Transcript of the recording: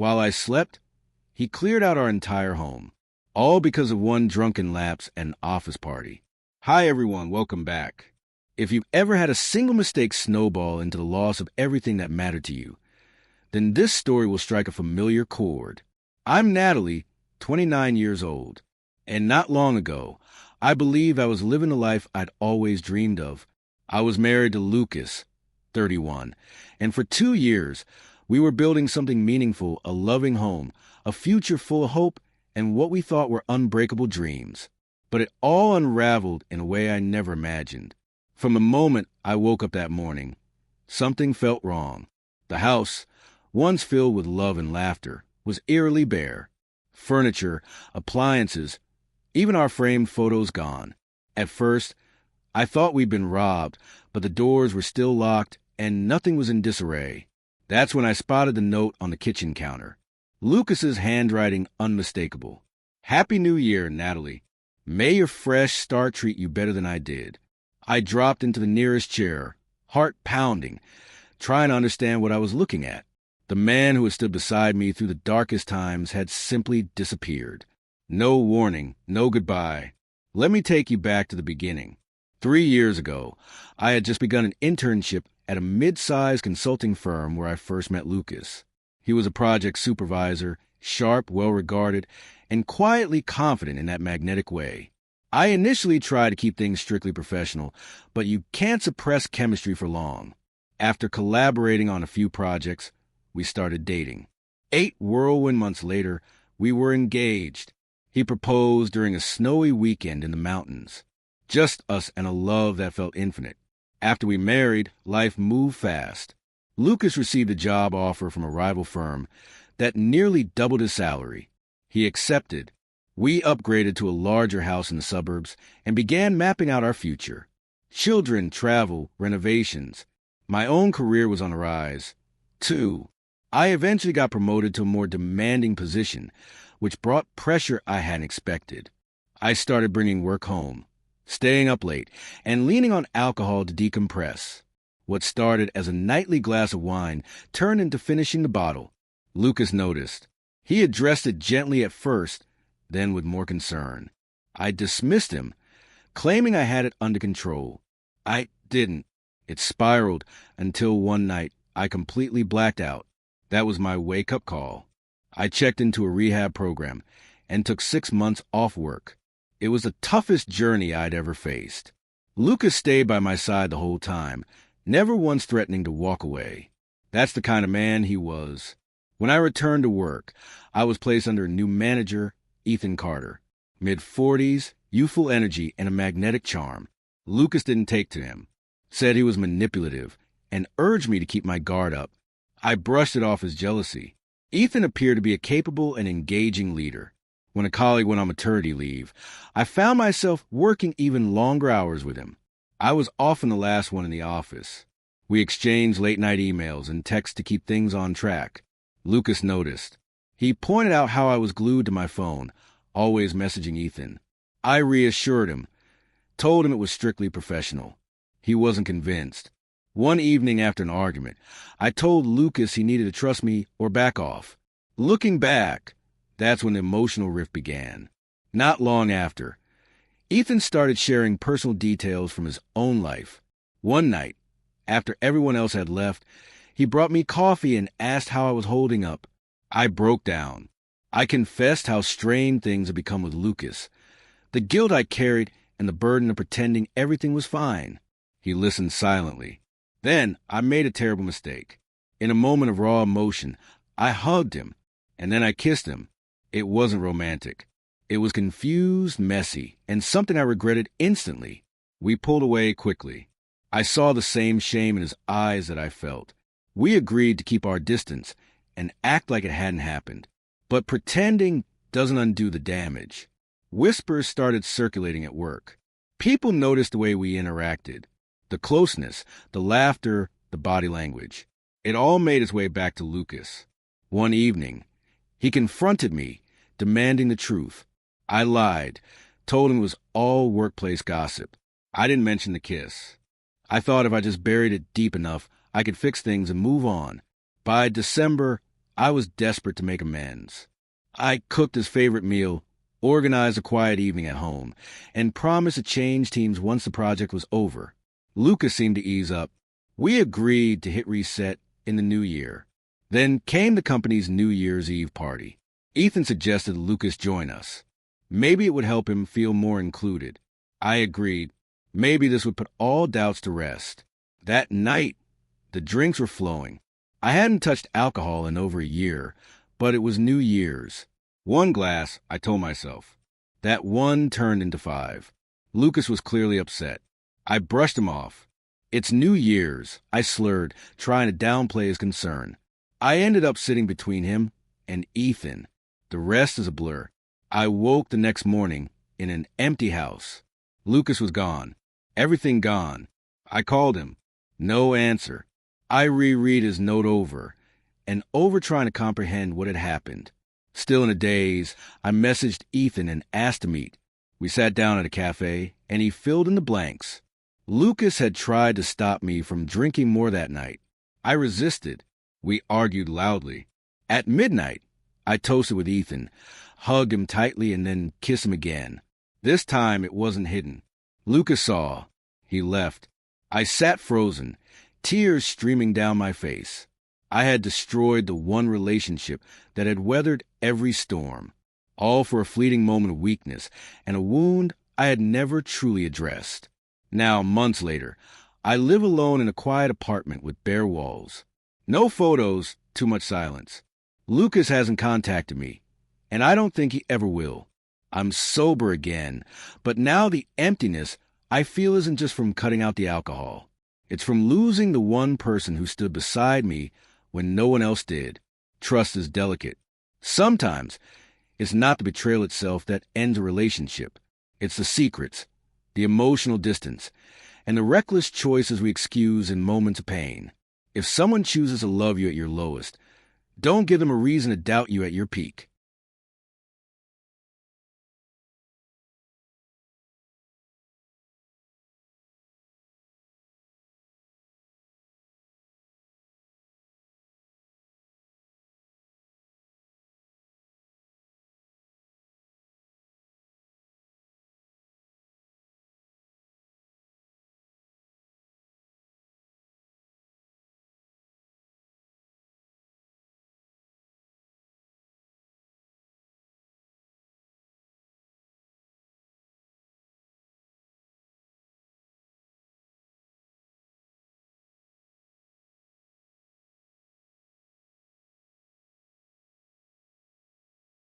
While I slept, he cleared out our entire home, all because of one drunken lapse at an office party. Hi, everyone. Welcome back. If you've ever had a single mistake snowball into the loss of everything that mattered to you, then this story will strike a familiar chord. I'm Natalie, 29 years old, and not long ago, I believe I was living the life I'd always dreamed of. I was married to Lucas, 31, and for 2 years, we were building something meaningful, a loving home, a future full of hope, and what we thought were unbreakable dreams. But it all unraveled in a way I never imagined. From the moment I woke up that morning, something felt wrong. The house, once filled with love and laughter, was eerily bare. Furniture, appliances, even our framed photos gone. At first, I thought we'd been robbed, but the doors were still locked and nothing was in disarray. That's when I spotted the note on the kitchen counter. Lucas's handwriting unmistakable. Happy New Year, Natalie. May your fresh start treat you better than I did. I dropped into the nearest chair, heart pounding, trying to understand what I was looking at. The man who had stood beside me through the darkest times had simply disappeared. No warning, no goodbye. Let me take you back to the beginning. 3 years ago, I had just begun an internship at a mid-sized consulting firm where I first met Lucas. He was a project supervisor, sharp, well-regarded, and quietly confident in that magnetic way. I initially tried to keep things strictly professional, but you can't suppress chemistry for long. After collaborating on a few projects, we started dating. 8 whirlwind months later, we were engaged. He proposed during a snowy weekend in the mountains. Just us and a love that felt infinite. After we married, life moved fast. Lucas received a job offer from a rival firm that nearly doubled his salary. He accepted. We upgraded to a larger house in the suburbs and began mapping out our future. Children, travel, renovations. My own career was on the rise, too. I eventually got promoted to a more demanding position, which brought pressure I hadn't expected. I started bringing work home, staying up late, and leaning on alcohol to decompress. What started as a nightly glass of wine turned into finishing the bottle. Lucas noticed. He addressed it gently at first, then with more concern. I dismissed him, claiming I had it under control. I didn't. It spiraled until one night I completely blacked out. That was my wake-up call. I checked into a rehab program and took 6 months off work. It was the toughest journey I'd ever faced. Lucas stayed by my side the whole time, never once threatening to walk away. That's the kind of man he was. When I returned to work, I was placed under a new manager, Ethan Carter. Mid-40s, youthful energy, and a magnetic charm. Lucas didn't take to him, said he was manipulative, and urged me to keep my guard up. I brushed it off as jealousy. Ethan appeared to be a capable and engaging leader. When a colleague went on maternity leave, I found myself working even longer hours with him. I was often the last one in the office. We exchanged late-night emails and texts to keep things on track. Lucas noticed. He pointed out how I was glued to my phone, always messaging Ethan. I reassured him, told him it was strictly professional. He wasn't convinced. One evening after an argument, I told Lucas he needed to trust me or back off. Looking back, that's when the emotional rift began. Not long after, Ethan started sharing personal details from his own life. One night, after everyone else had left, he brought me coffee and asked how I was holding up. I broke down. I confessed how strained things had become with Lucas, the guilt I carried and the burden of pretending everything was fine. He listened silently. Then I made a terrible mistake. In a moment of raw emotion, I hugged him, and then I kissed him. It wasn't romantic. It was confused, messy, and something I regretted instantly. We pulled away quickly. I saw the same shame in his eyes that I felt. We agreed to keep our distance and act like it hadn't happened. But pretending doesn't undo the damage. Whispers started circulating at work. People noticed the way we interacted. The closeness, the laughter, the body language. It all made its way back to Lucas. One evening, he confronted me, demanding the truth. I lied, told him it was all workplace gossip. I didn't mention the kiss. I thought if I just buried it deep enough, I could fix things and move on. By December, I was desperate to make amends. I cooked his favorite meal, organized a quiet evening at home, and promised to change teams once the project was over. Lucas seemed to ease up. We agreed to hit reset in the new year. Then came the company's New Year's Eve party. Ethan suggested Lucas join us. Maybe it would help him feel more included. I agreed. Maybe this would put all doubts to rest. That night, the drinks were flowing. I hadn't touched alcohol in over a year, but it was New Year's. One glass, I told myself. That one turned into 5. Lucas was clearly upset. I brushed him off. It's New Year's, I slurred, trying to downplay his concern. I ended up sitting between him and Ethan. The rest is a blur. I woke the next morning in an empty house. Lucas was gone. Everything gone. I called him. No answer. I reread his note over trying to comprehend what had happened. Still in a daze, I messaged Ethan and asked to meet. We sat down at a cafe, and he filled in the blanks. Lucas had tried to stop me from drinking more that night. I resisted. We argued loudly. At midnight, I toasted with Ethan, hugged him tightly, and then kissed him again. This time it wasn't hidden. Lucas saw. He left. I sat frozen, tears streaming down my face. I had destroyed the one relationship that had weathered every storm, all for a fleeting moment of weakness and a wound I had never truly addressed. Now, months later, I live alone in a quiet apartment with bare walls. No photos, too much silence. Lucas hasn't contacted me, and I don't think he ever will. I'm sober again, but now the emptiness I feel isn't just from cutting out the alcohol. It's from losing the one person who stood beside me when no one else did. Trust is delicate. Sometimes it's not the betrayal itself that ends a relationship. It's the secrets, the emotional distance, and the reckless choices we excuse in moments of pain. If someone chooses to love you at your lowest, don't give them a reason to doubt you at your peak.